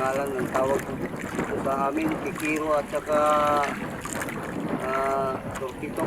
pangalan ng tawag dito sa amin, kikiro at saka tortito.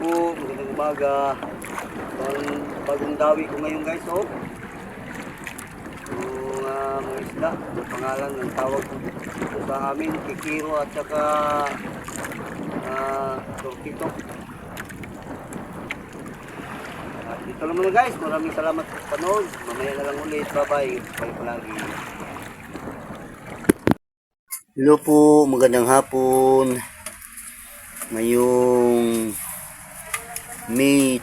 Magandang umaga. Bagong dawi ko ngayon guys, yung mga isda, pangalan ng tawag dito sa amin, kikiro at saka tortito. Dito lang muna guys, maraming salamat sa panood. Mamaya na lang ulit, bye bye. Bye palagi. Hello po, magandang hapon. Ngayong May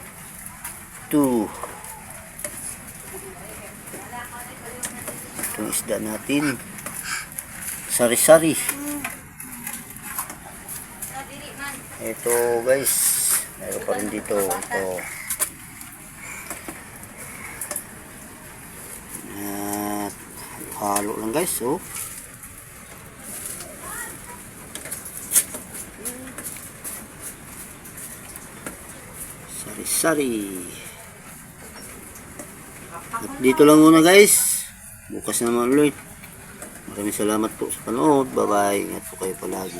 2, itong isda natin, sari-sari. Ito guys, mayroon pa rin dito. Ito at halo lang guys. Sari-sari. At dito lang muna guys. Bukas naman ulit. Maraming salamat po sa panood. Bye bye. Ingat po kayo palagi.